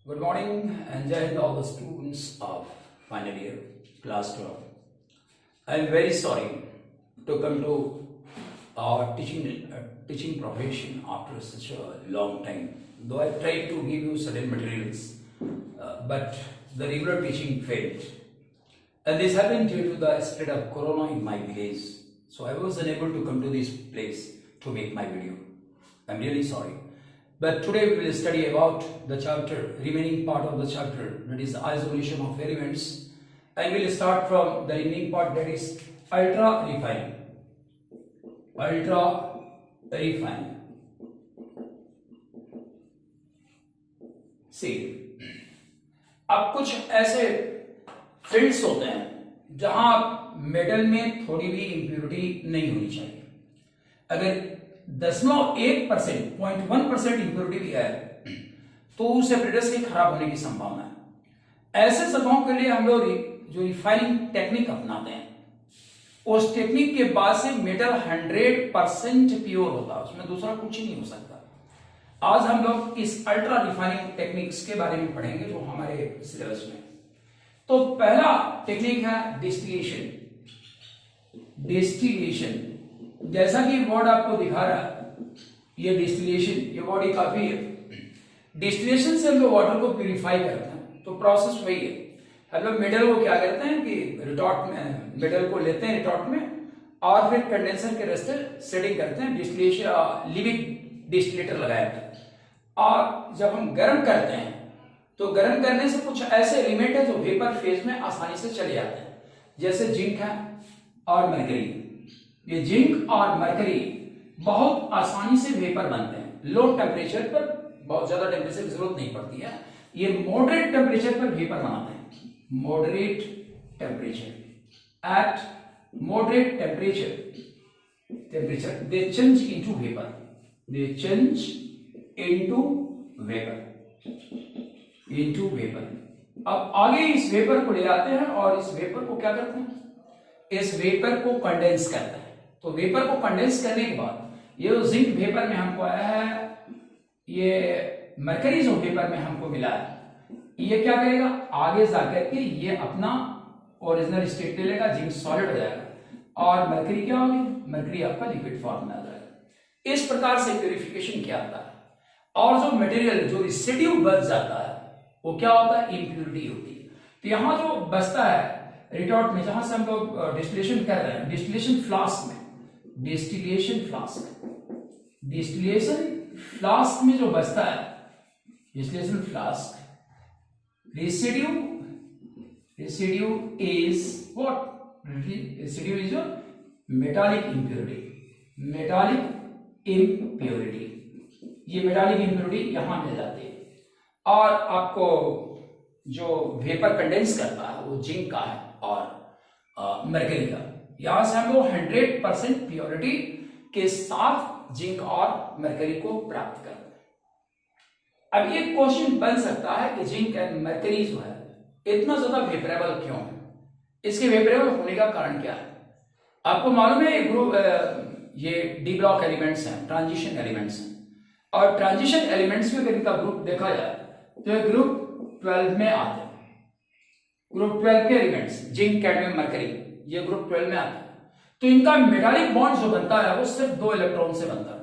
Good morning and Jai Hind all the students of final year, class 12. I am very sorry to come to our teaching profession after such a long time. Though I tried to give you certain materials, but the regular teaching failed. And this happened due to the spread of corona in my village. So I was unable to come to this place to make my video. I'm really sorry. But today we will study about the chapter, remaining part of the chapter, that is the isolation of elements. And we will start from the remaining part, that is ultra refined. Ultra refined. See, अब कुछ ऐसे fields होते हैं जहां metal में थोड़ी भी impurity नहीं होनी चाहिए. अगर 0.1%, 0.1% इंप्योरिटी भी है तो उस एपरेटस के खराब होने की संभावना है. ऐसे सतहों के लिए हम लोग जो रिफाइनिंग टेक्निक अपनाते हैं, उस टेक्निक के बाद से मेटल 100% प्योर होता है, उसमें दूसरा कुछ ही नहीं हो सकता. आज हम लोग इस अल्ट्रा रिफाइनिंग टेक्निक्स के बारे में पढ़ेंगे जो हमारे सिलेबस में. तो पहला टेक्निक है डिस्टिलेशन. डिस्टिलेशन जैसा कि वर्ड आपको दिखा रहा है, ये डिस्टिलेशन, ये वर्ड ही काफी है. डिस्टिलेशन से हम लोग वाटर को प्यूरिफाई करते हैं. तो प्रोसेस वही है. हम लोग मेटल को क्या करते हैं कि रिटॉर्ट में मेटल को लेते हैं रिटॉर्ट में और फिर कंडेंसर के रास्ते सेटिंग करते हैं. डिस्टिलेशन लिविंग डिस्टिलेटर लगाया था. और जब हम गर्म करते हैं तो गर्म करने से कुछ ऐसे एलिमेंट है जो वेपर फेज में आसानी से चले जाते हैं, जैसे जिंक है और मरकरी. ये जिंक और मरकरी बहुत आसानी से वेपर बनते हैं. लो टेम्परेचर पर, बहुत ज्यादा टेम्परेचर की जरूरत नहीं पड़ती है. ये मॉडरेट टेम्परेचर पर वेपर बनाते हैं. Moderate temperature, eight moderate temperature दे चेंज इनटू वेपर. दे चेंज इनटू वेपर. अब आगे इस वेपर को ले आते हैं और इस वेपर को क्या करते हैं, इस वेपर को कंडेंस करते हैं. तो वेपर को कंडेंस करने के बाद ये जो जिंक वेपर में हमको आया है, ये मरकरी जो वेपर में हमको मिला है, ये क्या करेगा, आगे जाकर के ये अपना ओरिजिनल स्टेट ले लेगा. जिंक सॉलिड हो जाएगा और मरकरी क्या होगी, मरकरी आपका लिक्विड फॉर्म में आ जाएगा. इस प्रकार से प्यूरिफिकेशन किया जाता है. और जो मटेरियल जो रेसिड्यू बच जाता है वो क्या होता है, इंप्योरिटी होती है. तो यहां जो बचता है रिटॉर्ट में, जहां से हम लोग डिस्टिलेशन कर रहे हैं, डिस्टिलेशन फ्लास्क में जो बचता है, distillation flask, residue is what, residue is metallic impurity. ये मेटालिक इम्प्योरिटी यहां मिल जाती है. और आपको जो वेपर कंडेंस करता है वो जिंक का है और मरकरी का. यहां से हम लोग 100% प्योरिटी के साथ जिंक और मरकरी को प्राप्त करते हैं. अब ये क्वेश्चन बन सकता है कि जिंक एंड मरकरी जो है इतना ज्यादा वेपरेबल क्यों है, इसके वेपरेबल होने का कारण क्या है. आपको मालूम है ये डी ब्लॉक एलिमेंट्स हैं, ट्रांजिशन एलिमेंट्स हैं. और ट्रांजिशन एलिमेंट्स में अगर इनका ग्रुप देखा जाए तो ये ग्रुप 12 में आते हैं. ग्रुप 12 के एलिमेंट्स जिंक, कैडमियम, मरकरी, ये ग्रुप 12 में आते हैं. तो इनका मेटालिक बॉन्ड जो बनता है वो सिर्फ 2 इलेक्ट्रॉन से बनता है.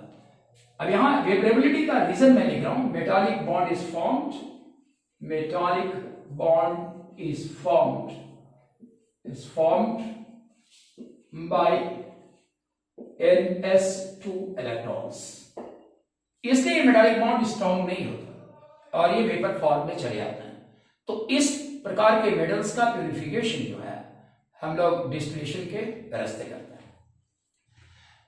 अब यहां वेपरेबिलिटी का रीजन मैं लिख रहा हूं. Metallic bond is formed by ns2 electrons. इसलिए मेटालिक बॉन्ड स्ट्रॉन्ग नहीं होता और ये वेपर फॉर्म में चले जाते हैं. तो इस प्रकार के मेटल्स का प्यूरिफिकेशन जो है हम लोग डिस्टिलेशन के रास्ते करते हैं.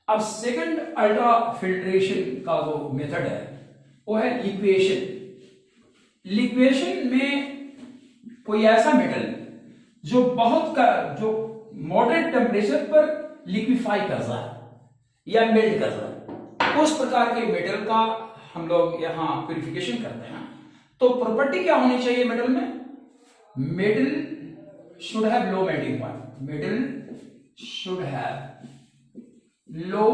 अब सेकंड अल्ट्रा फिल्ट्रेशन का जो मेथड है वो है लिक्वेशन. लिक्वेशन में कोई ऐसा मेटल जो जो मॉडरेट टेम्परेचर पर लिक्विफाई कर रहा है या मेल्ट कर रहा है, उस प्रकार के मेटल का हम लोग यहां प्यूरिफिकेशन करते हैं. तो प्रॉपर्टी क्या होनी चाहिए मेटल में, metal should have low melting point. Metal should have low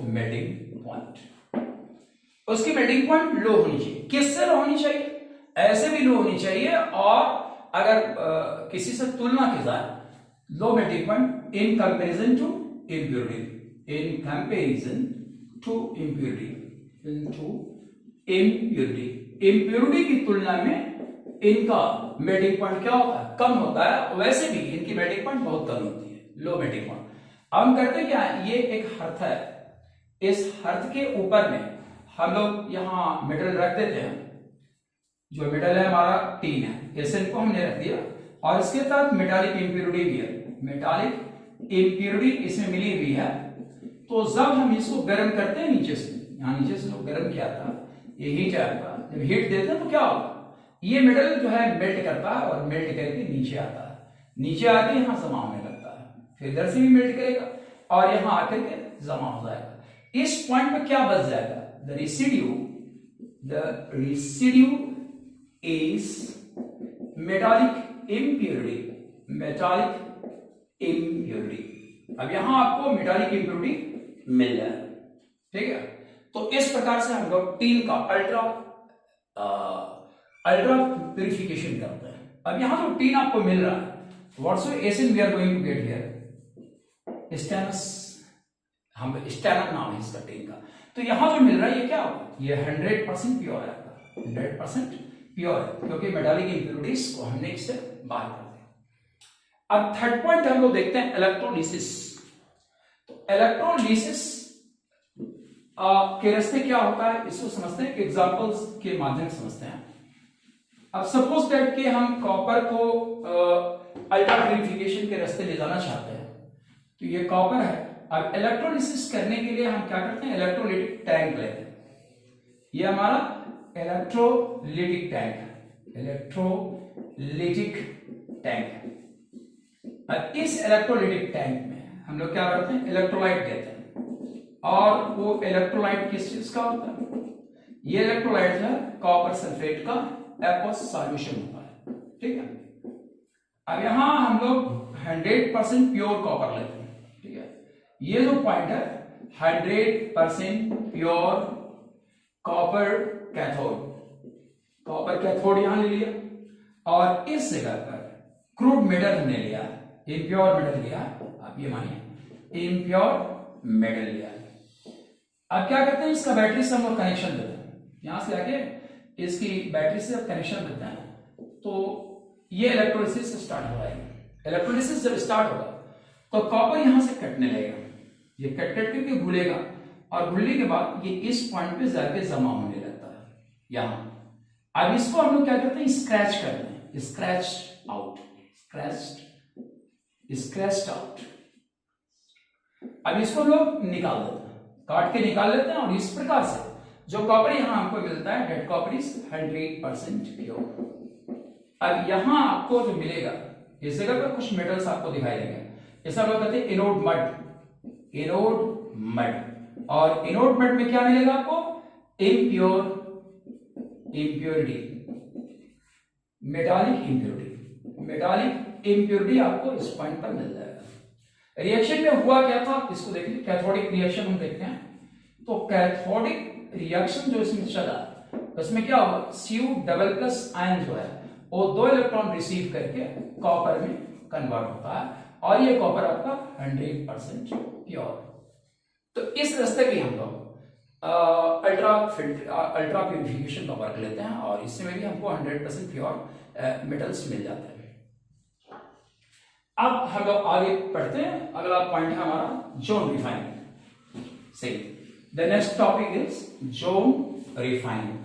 melting point. उसकी मेल्टिंग पॉइंट लो होनी चाहिए। किससे लो होनी चाहिए? ऐसे भी लो होनी चाहिए, और अगर किसी से तुलना की जाए, low melting point in comparison to impurity, in comparison to impurity, impurity की तुलना में इनका मेल्टिंग पॉइंट क्या होता है? कम होता है। वैसे भी इनकी मेल्टिंग पॉइंट बहुत कम होती है, लो मेल्टिंग पॉइंट। अब हम करते क्या है, ये एक हर्थ है, इस हर्थ के ऊपर में हम लोग यहाँ मेटल रख देते हैं। जो मेटल है हमारा टीन है, ऐसे इनको हमने रख दिया, और इसके साथ मेटालिक इम्प्योरिटी भी है, मेटालिक इम्प्योरिटी इसमें मिली हुई है। तो जब हम इसको गर्म करते हैं नीचे से, यहाँ नीचे से जो गर्म किया था, ये हीट है आपका, जब हीट देते हैं तो क्या होगा, ये मेटल जो है मेल्ट करता है, और मेल्ट करके नीचे आता है, नीचे आके यहाँ जमा होने लगता है, फिर इधर से भी मेल्ट करेगा और यहाँ आकर के जमा हो जाएगा। इस पॉइंट पे क्या बच जाएगा? The residue is metallic impurity, metallic impurity. अब यहां आपको मेटालिक इम्प्योरिटी मिल जाए, ठीक है। तो इस प्रकार से हम लोग टीन का अल्ट्रा प्यूरिफिकेशन करते हैं। अब यहां जो टीन आपको मिल रहा है, what's acid we are going to get here, stannous, हम स्टेनम नाम है इसका टीन का। तो यहां जो मिल रहा है ये क्या होगा, ये 100% प्योर है, 100% प्योर है, क्योंकि मेटालिक इम्प्योरिटीज को हमने इससे बाहर कर दिया। अब थर्ड पॉइंट हम लोग देखते हैं इलेक्ट्रोलिसिस। तो इलेक्ट्रोलिसिस के रास्ते क्या होता है इसको समझते हैं, एग्जांपल्स के माध्यम से समझते हैं। अब सपोज दैट कि हम कॉपर को अल्ट्रा प्यूरिफिकेशन के रास्ते ले जाना चाहते हैं, तो ये कॉपर है। अब इलेक्ट्रोलिसिस करने के लिए हम क्या करते हैं, इलेक्ट्रोलिटिक टैंक लेते हैं। ये हमारा इलेक्ट्रोलिटिक टैंक है, इलेक्ट्रोलिटिक टैंक। अब इस इलेक्ट्रोलिटिक टैंक में हम लोग क्या करते हैं, इलेक्ट्रोलाइट देते हैं। और वो इलेक्ट्रोलाइट किस चीज का होता है, ये इलेक्ट्रोलाइट है कॉपर सल्फेट का एक्वस सॉल्यूशन होता है, ठीक है। अब यहां हम लोग 100% प्योर कॉपर लेते हैं, ठीक है। ये जो पॉइंट है 100% pure copper cathode, copper cathode यहां ले लिया, और इस जगह पर क्रूड मेटल हमने लिया, इम्प्योर मेटल लिया, आप ये मानिए इम्प्योर मेटल लिया। अब क्या करते हैं, इसका बैटरी से हम लोग कनेक्शन देते हैं, यहां से आके इसकी बैटरी से कनेक्शन देते हैं, तो ये इलेक्ट्रोलिसिस स्टार्ट हो जाएगा। इलेक्ट्रोलिसिस जब स्टार्ट होगा तो कॉपर यहां से कटने लगेगा, ये कट करके घुलेगा, और घुलने के बाद ये इस पॉइंट पे जाके जमा होने लगता है यहां। अब इसको हम लोग क्या करते हैं, स्क्रैच करते हैं, स्क्रैच आउट, स्क्रैच्ड आउट। अब इसको लोग निकाल देते हैं, काट के निकाल लेते हैं, और इस प्रकार से जो कॉपर यहां हमको मिलता है, डेड कॉपर इज 100% प्योर। अब यहां आपको जो मिलेगा, इस जगह पर कुछ मेटल्स आपको दिखाई देंगे, जैसा हम लोग कहते हैं इनोड मड, इनोड मड। और इनोड मड में क्या मिलेगा आपको, इम्प्योरिटी, मेटालिक इम्प्योरिटी आपको इस पॉइंट पर मिल जाएगा। रिएक्शन में हुआ क्या था इसको देखिए, कैथोडिक रिएक्शन हम देखते हैं। तो कैथोडिक रिएक्शन जो इसमें चला, उसमें क्या हुआ, Cu++ आयन जो है वो 2 इलेक्ट्रॉन रिसीव करके कॉपर में कन्वर्ट होता है, और ये कॉपर आपका 100% प्योर। तो इस रास्ते भी हम लोग अल्ट्रा प्यूरिफिकेशन का वर्क लेते हैं, और इसमें भी हमको 100% प्योर मेटल्स मिल जाते हैं। अब हम लोग आगे पढ़ते हैं, अगला पॉइंट है हमारा जोन रिफाइनिंग। सही, the next topic is zone refining.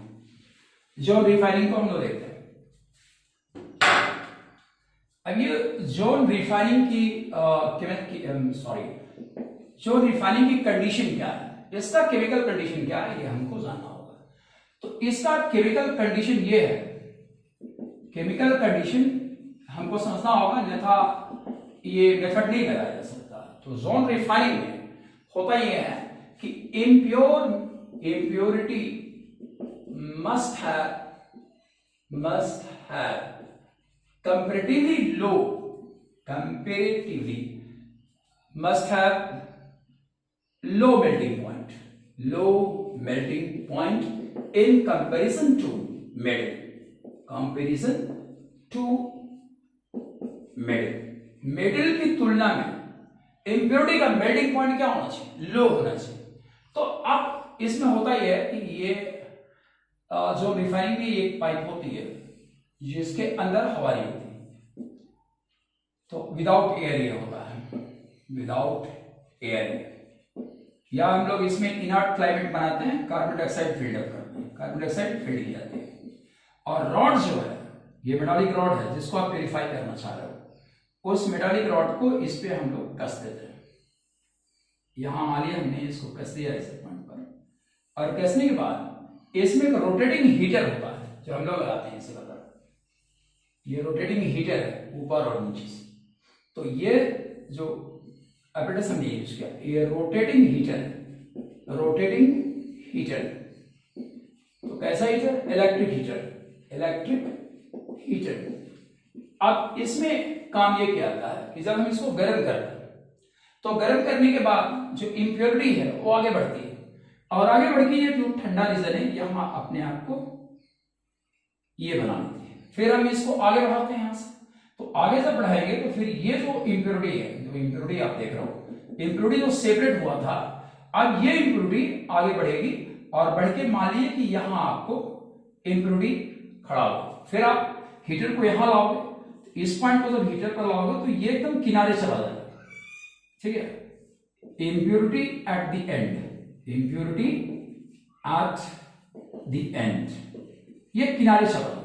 Zone refining को हम लोग देखते हैं। अब ये जोन रिफाइनिंग की जोन रिफाइनिंग की कंडीशन क्या है, इसका केमिकल कंडीशन क्या है, ये हमको जानना होगा। तो इसका केमिकल कंडीशन ये है, केमिकल कंडीशन हमको समझना होगा, अन्यथा ये मेथड नहीं लगाया जा सकता। तो जोन रिफाइनिंग में होता ये है कि impurity must have comparatively low, must have low melting point, point in comparison to metal, comparison to metal. Metal की तुलना में इंप्योरिटी का मेल्टिंग पॉइंट क्या होना चाहिए? लो होना चाहिए। तो अब इसमें होता यह है कि ये जो रिफाइनिंग की एक पाइप होती है जिसके अंदर हवा नहीं होती, तो विदाउट एयर ये होता है, विदाउट एयर। या हम लोग इसमें इनर्ट क्लाइमेट बनाते हैं, कार्बन डाइऑक्साइड फील्ड अप करते हैं, कार्बन डाइऑक्साइड फील्ड की जाती है। और रॉड जो है, ये मेटालिक रॉड है जिसको आप प्यूरिफाई करना चाह रहे हो, उस मेटालिक रॉड को इस पे हम लोग कस देते हैं। यहां मान लिया हमने इसको कस दिया इस पॉइंट पर, और कसने के बाद इसमें एक रोटेटिंग हीटर होता है जो हम लोग लगाते हैं इसे पर। ये रोटेटिंग हीटर है ऊपर और नीचे से। तो ये जो एपरेटस हमने यूज किया, ये रोटेटिंग हीटर है, रोटेटिंग हीटर। तो कैसा heater? Electric heater, electric heater. अब इसमें काम ये क्या आता है कि जब हम इसको गर्म करते हैं तो गर्म करने के बाद जो इंप्योरिटी है वो आगे बढ़ती है, और आगे बढ़ के ये जो ठंडा रीजन है यहां अपने आप को ये बना लेती है। फिर हम इसको आगे बढ़ाते हैं यहां से। तो आगे जब बढ़ाएंगे तो फिर ये जो इंप्योरिटी है, जो इंप्योरिटी आप देख रहे हो, इंप्योरिटी जो सेपरेट हुआ था, अब ये इंप्योरिटी आगे बढ़ेगी और बढ़ के मान लीजिए कि यहां आपको इंप्योरिटी खड़ा होगा। फिर आप हीटर को यहां लाओगे, इस पॉइंट को जब हीटर पर लाओगे तो ये एकदम किनारे चला जाएगा, ठीक है। Impurity at the end, impurity at the end, ये किनारे चला जाएगा।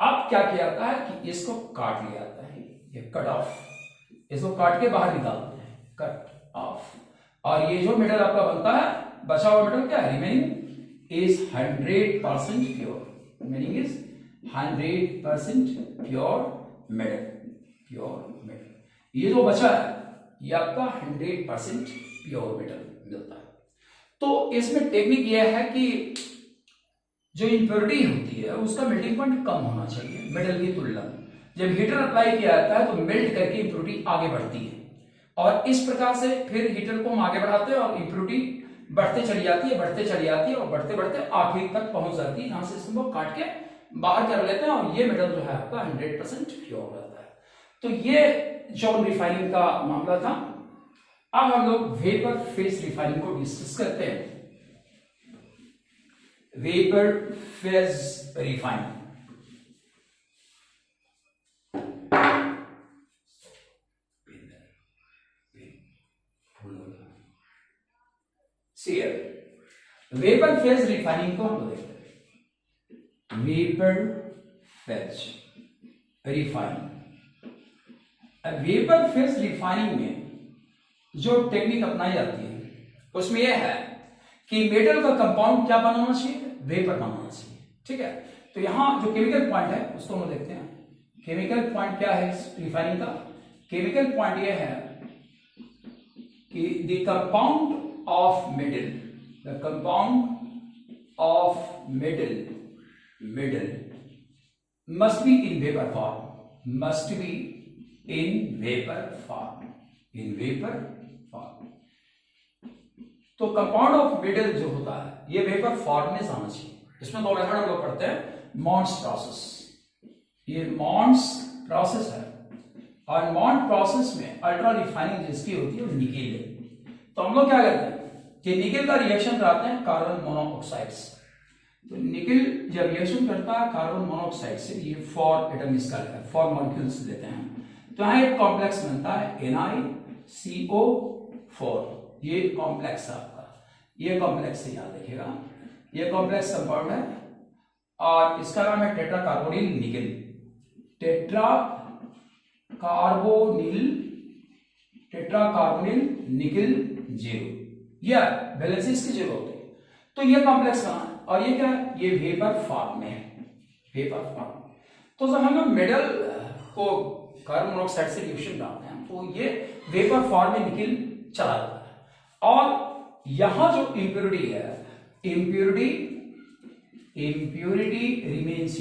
अब क्या किया जाता है कि इसको काट लिया जाता है, ये कट ऑफ, इसको काट के बाहर निकालते हैं, कट ऑफ। और ये जो मेटल आपका बनता है, बचा हुआ मेटल क्या है? Remaining is 100% pure, remaining is 100% pure metal, pure metal. ये जो बचा है ये आपका 100% प्योर मेटल मिलता है। तो इसमें टेक्निक यह है कि जो इंप्योरिटी होती है उसका मेल्टिंग पॉइंट कम होना चाहिए मेटल की तुलना में। जब हीटर अप्लाई किया जाता है तो मेल्ट करके इंप्योरिटी आगे बढ़ती है, और इस प्रकार से फिर हीटर को हम आगे बढ़ाते हैं और इंप्योरिटी बढ़ते चली जाती है, बढ़ते चली जाती है, और बढ़ते बढ़ते आखिर तक पहुंच जाती है, जहां से इसको काट के बाहर कर लेते हैं और ये मेटल जो है आपका 100% प्योर रहता है। तो ये जो रिफाइनिंग का मामला था। अब हम लोग वेपर फेज रिफाइनिंग को डिस्कस करते हैं। Vapour phase refining, vapour phase refining को हम लोग देखते हैं। Vapour phase refining, vapour phase refining में जो टेक्निक अपनाई जाती है उसमें यह है कि मेटल का कंपाउंड क्या बनाना चाहिए? वेपर बनाना चाहिए, ठीक है। तो यहां जो केमिकल पॉइंट है उसको हम देखते हैं। केमिकल पॉइंट क्या है रिफाइनिंग का? केमिकल पॉइंट यह है कि the compound of metal, the compound of metal must be in vapor form, must be in vapor form, in vapor form। तो कंपाउंड ऑफ मेटल जो होता है ये वेपर फॉर्म में आना चाहिए। इसमें दो मेथड हम लोग पढ़ते हैं। मॉन्स प्रोसेस, ये मॉन्स प्रोसेस है, और मॉन्ट प्रोसेस में अल्ट्रा रिफाइनिंग जिसकी होती है वो निकेल है। तो हम लोग क्या करते हैं कि निकेल का रिएक्शन कराते हैं कार्बन मोनोऑक्साइड से। तो निकेल जब रिएक्शन करता है कार्बन मोनोऑक्साइड से, ये 4 एटम इसका लेता है, 4 मॉलिक्यूल्स लेते हैं। तो यहाँ एक कॉम्प्लेक्स बनता है NiCO4, ये कॉम्प्लेक्स है आपका, ये कॉम्प्लेक्स से याद रखिएगा, ये कॉम्प्लेक्स कंपाउंड है और इसका नाम है tetra carbonyl nickel, tetra carbonyl nickel 0, ये वैलेंसी इसकी 0 होती है। तो ये कॉम्प्लेक्स बना, और ये क्या है? ये वेपर फॉर्म में है, वेपर फॉर्म। तो जब हम लोग मेटल को कार्बन मोनोऑक्साइड से रिएक्शन कराते हैं तो ये वेपर फॉर्म में निकल चला जाता है। और यहां जो इंप्योरिटी है, इंप्योरिटी रिमेन्स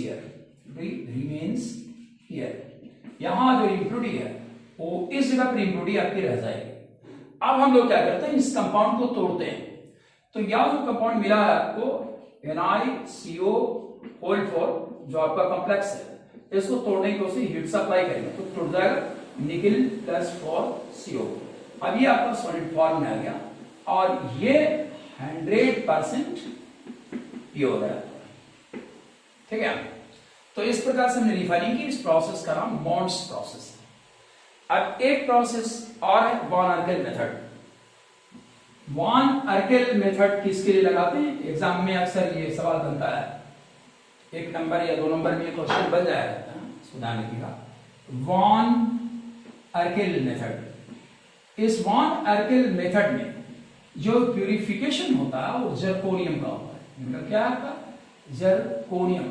हियर, यहां जो इंप्योरिटी है वो इस जगह पर इंप्योरिटी आपकी रह जाएगी। अब हम लोग क्या करते हैं, इस कंपाउंड को तोड़ते हैं। तो यह जो कंपाउंड मिला है आपको NiCO4 जो आपका कॉम्प्लेक्स है, इसको तोड़ने की कोशिश हीट सप्लाई करेंगे तो टूट जाएगा निकल प्लस 4CO। अब ये आपका सॉलिड फॉर्म में आ गया और ये 100% प्योर है। ठीक है, तो इस प्रकार से हमने रिफाइनिंग की। इस प्रोसेस का नाम मॉन्ड्स प्रोसेस है। अब एक प्रोसेस और है वॉन अर्केल मेथड। वॉन अर्केल मेथड किसके लिए लगाते हैं? एग्जाम में अक्सर ये सवाल बनता है, 1 नंबर या 2 नंबर में क्वेश्चन बन जाएगा सुधारने का। वॉन अर्केल मेथड, इस वॉन अर्केल मेथड में जो प्यूरिफिकेशन होता है वो जर्कोनियम का होता है। मतलब क्या है आपका? जर्कोनियम,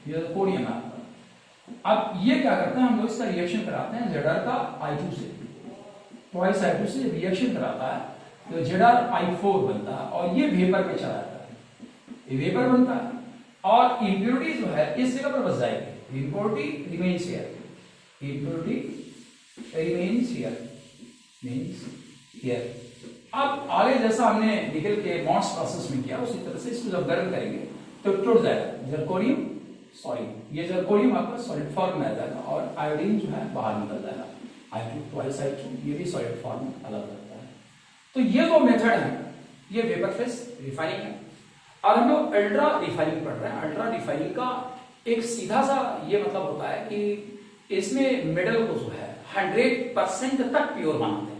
जर्कोनियम है आपका। अब ये क्या करते हैं, हम लोग इसका रिएक्शन कराते हैं Zr का I2 से, ट्वाइस I2 से रिएक्शन कराता है तो ZrI4 बनता है और ये वेपर में चला जाता है, ये वेपर बनता है और इंप्योरिटी जो है इस जगह पर बच जाएगी। Impurity remains here, impurity remains here, means here. अब आगे जैसा हमने निकल के मॉन्ड्स प्रोसेस में किया उसी तरह से इसको जब गर्म करेंगे तो टूट जाएगा जर्कोनियम सॉलिड। ये जर्कोनियम आपका सॉलिड फॉर्म में आ जाएगा और आयोडीन जो है बाहर निकल जाएगा। I2 ट्वाइस I2 ये भी सॉलिड फॉर्म में अलग रहता है। तो ये जो मेथड है ये वेपर फेस रिफाइनिंग है। और हम लोग अल्ट्रा रिफाइनिंग पढ़ रहे हैं। अल्ट्रा रिफाइनिंग का एक सीधा सा ये मतलब होता है कि इसमें मेटल को जो है 100% तक प्योर बनाते हैं।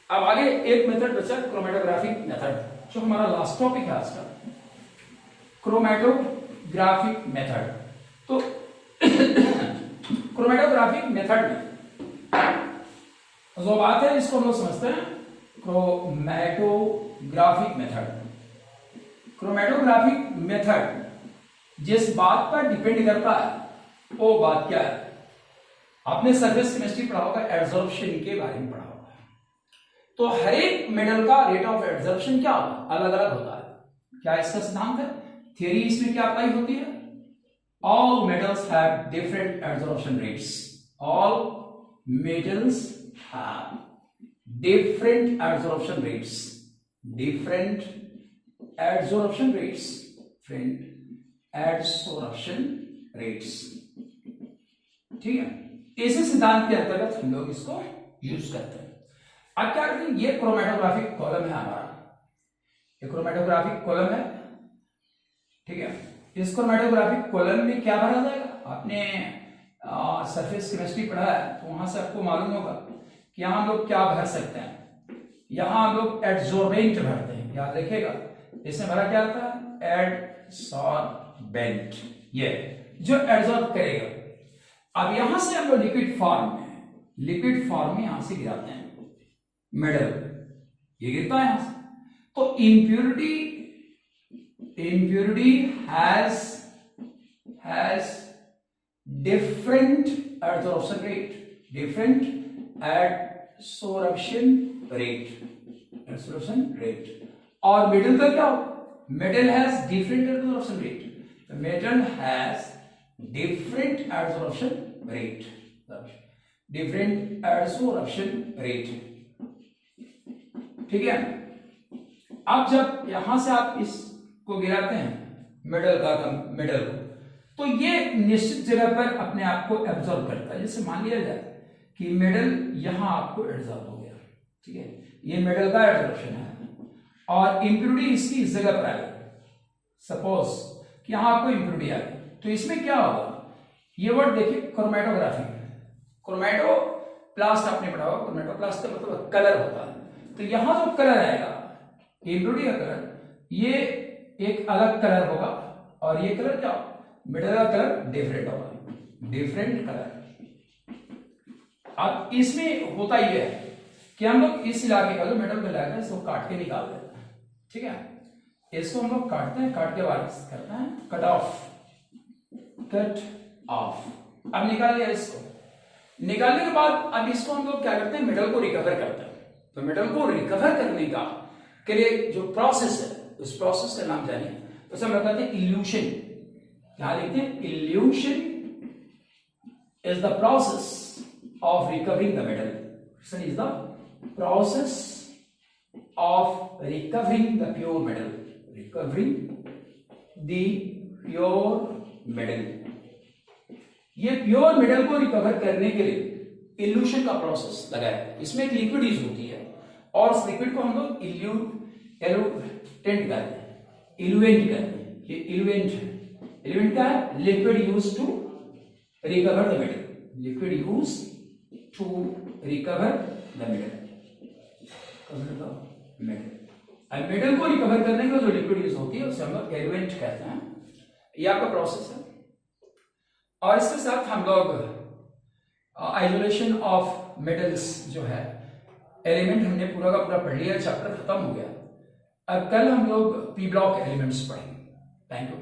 अब आगे एक मेथड बचा क्रोमेटोग्राफिक मेथड, जो हमारा लास्ट टॉपिक है आज का, क्रोमेटोग्राफिक मेथड। तो क्रोमेटोग्राफिक मेथड में जो बात है इसको हम लोग समझते हैं क्रोमेटोग्राफिक मेथड। क्रोमेटोग्राफिक मेथड जिस बात पर डिपेंड करता है वो बात क्या है? आपने सरफेस केमिस्ट्री पढ़ा होगा, एड्सॉर्प्शन के बारे में पढ़ा होगा। तो हर एक मेटल का रेट ऑफ एड्सॉर्प्शन क्या होगा? अलग अलग होता है। क्या इसका सिद्धांत है? थ्योरी इसमें क्या अप्लाई होती है? All metals have different adsorption rates. All metals have different adsorption rates, different adsorption rates, different adsorption rates. ठीक है, इसी सिद्धांत के अंतर्गत हम लोग इसको यूज करते हैं। अब क्या करते हैं, ये क्रोमेटोग्राफिक कॉलम है हमारा, ये क्रोमेटोग्राफिक कॉलम है। ठीक है, इस क्रोमेटोग्राफिक कॉलम में क्या भरा जाएगा? आपने सरफेस केमिस्ट्री पढ़ा है तो वहां से आपको मालूम होगा कि यहां हम लोग क्या भर सकते हैं। यहां हम लोग एडसॉर्बेंट भरते हैं, याद रखिएगा। इसमें भरा क्या आता है? एडसॉर्बेंट, ये जो एडसॉर्ब करेगा। अब यहां से हम लोग लिक्विड फॉर्म में यहां से गिराते हैं मेटल, ये गिरता है यहां से। तो impurity has different adsorption rate और मेटल का क्या होगा? metal has different adsorption rate, the metal has different adsorption rate, different adsorption rate। ठीक है, अब जब यहां से आप इसको गिराते हैं मेटल को, तो ये निश्चित जगह पर अपने आप को एब्जॉर्ब करता है। जैसे मान लिया जाए कि मेटल यहां आपको एब्जॉर्ब हो गया, ठीक है, ये मेटल का एब्जॉर्प्शन है और इंप्योरिटी इसकी इस जगह पर आ गई। सपोज कि यहां आपको इंप्योरिटी आ गई, तो इसमें क्या होगा? ये वर्ड देखिए, क्रोमेटोग्राफी, क्रोमेटोप्लास्ट आपने पढ़ा होगा। क्रोमेटोप्लास्ट का मतलब कलर होता है। तो यहां जो कलर आएगा, इंप्योरिटी का कलर, ये एक अलग कलर होगा और ये कलर क्या? मेटल का कलर डिफरेंट होगा, डिफरेंट कलर। अब इसमें होता यह है कि हम लोग इस इलाके का जो मेटल का इलाका है इसको काट के निकाल देते हैं। ठीक है, इसको हम लोग काटते हैं, काट के बाद करते हैं कट ऑफ। अब निकाल लिया इसको, निकालने के बाद अब इसको हम लोग क्या करते हैं? मेटल को रिकवर करते हैं। तो मेटल को रिकवर करने का के लिए जो प्रोसेस है, उस प्रोसेस का नाम जानिए। तो हम बताते हैं इल्यूशन। क्या लिखते हैं? Evolution is the process of recovering the metal. This is the process of recovering the pure metal, recovering the pure metal। ये प्योर मेटल को रिकवर करने के लिए इल्यूशन का प्रोसेस लगाया है। इसमें एक लिक्विड यूज होती है और उस लिक्विड को हम लोग इल्यूटेंट करते हैं, इल्यूएंट करते हैं। ये इल्यूएंट क्या है? Liquid use to recover the metal, liquid use to recover the metal, metal को रिकवर करने का जो लिक्विड यूज होती है उसे हम लोग इल्यूएंट कहते हैं। ये आपका प्रोसेस है। और इसके साथ हम लोग आइसोलेशन ऑफ मेटल्स जो है एलिमेंट हमने पूरा का पूरा पढ़ लिया, चैप्टर खत्म हो गया। अब कल हम लोग पी ब्लॉक एलिमेंट्स पढ़ेंगे। Thank you.